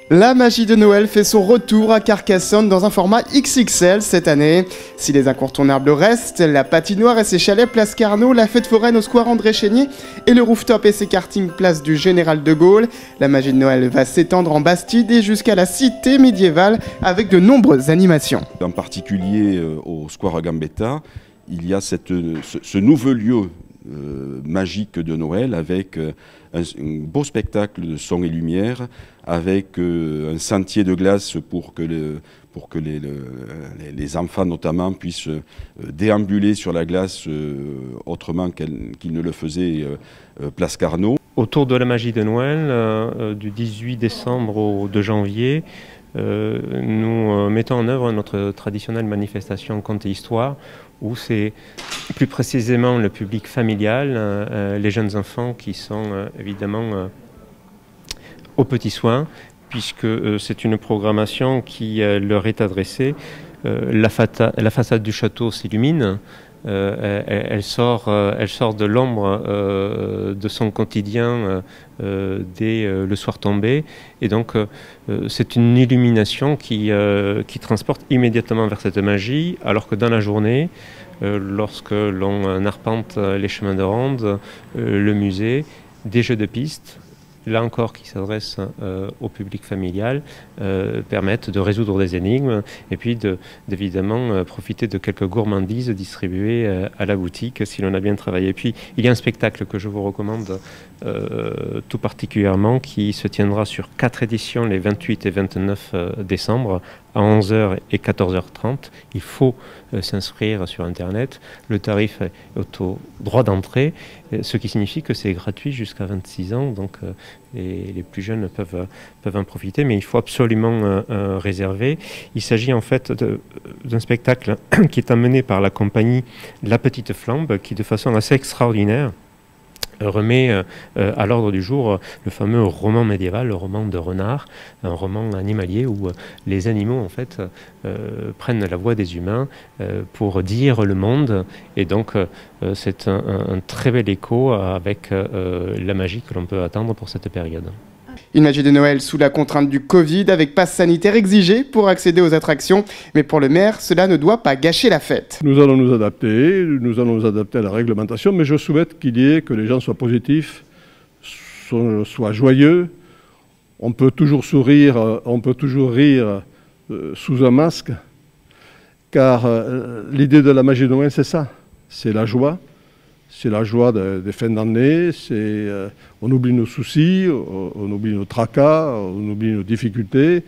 La magie de Noël fait son retour à Carcassonne dans un format XXL cette année. Si les incontournables restent, la patinoire et ses chalets place Carnot, la fête foraine au square André Chénier et le rooftop et ses kartings place du Général de Gaulle, la magie de Noël va s'étendre en Bastide et jusqu'à la cité médiévale avec de nombreuses animations. En particulier au square Gambetta, il y a ce nouveau lieu magique de Noël avec un beau spectacle de son et lumière, avec un sentier de glace pour que les enfants notamment puissent déambuler sur la glace autrement qu'ils ne le faisaient place Carnot. Autour de la magie de Noël, du 18 décembre au 2 janvier, nous mettons en œuvre notre traditionnelle manifestation Contes et Histoire, où c'est plus précisément le public familial, les jeunes enfants qui sont évidemment aux petits soins, puisque c'est une programmation qui leur est adressée. La façade du château s'illumine. Elle sort de l'ombre de son quotidien dès le soir tombé, et donc c'est une illumination qui transporte immédiatement vers cette magie, alors que dans la journée, lorsque l'on arpente les chemins de ronde, le musée, des jeux de piste, là encore qui s'adressent au public familial, permettent de résoudre des énigmes et puis d'évidemment profiter de quelques gourmandises distribuées à la boutique si l'on a bien travaillé. Et puis il y a un spectacle que je vous recommande tout particulièrement qui se tiendra sur 4 éditions les 28 et 29 décembre à 11h et 14h30. Il faut s'inscrire sur Internet. Le tarif est au droit d'entrée, ce qui signifie que c'est gratuit jusqu'à 26 ans, donc les plus jeunes peuvent en profiter, mais il faut absolument réserver. Il s'agit en fait d'un spectacle qui est amené par la compagnie La Petite Flambe, qui de façon assez extraordinaire remet à l'ordre du jour le fameux roman médiéval, le roman de Renard, un roman animalier où les animaux en fait prennent la voix des humains pour dire le monde, et donc c'est un très bel écho avec la magie que l'on peut attendre pour cette période. Une magie de Noël sous la contrainte du Covid, avec passe sanitaire exigé pour accéder aux attractions. Mais pour le maire, cela ne doit pas gâcher la fête. Nous allons nous adapter à la réglementation, mais je souhaite que les gens soient positifs, soient joyeux. On peut toujours sourire, on peut toujours rire sous un masque, car l'idée de la magie de Noël, c'est ça, c'est la joie. C'est la joie des fins d'année, on oublie nos soucis, on oublie nos tracas, on oublie nos difficultés,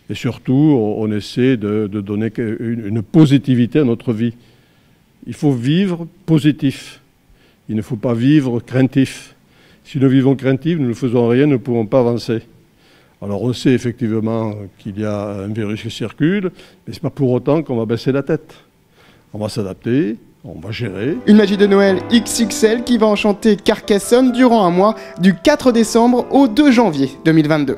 et surtout on essaie de donner une positivité à notre vie. Il faut vivre positif, il ne faut pas vivre craintif. Si nous vivons craintifs, nous ne faisons rien, nous ne pouvons pas avancer. Alors on sait effectivement qu'il y a un virus qui circule, mais ce n'est pas pour autant qu'on va baisser la tête. On va s'adapter. On va gérer. Une magie de Noël XXL qui va enchanter Carcassonne durant un mois, du 4 décembre au 2 janvier 2022.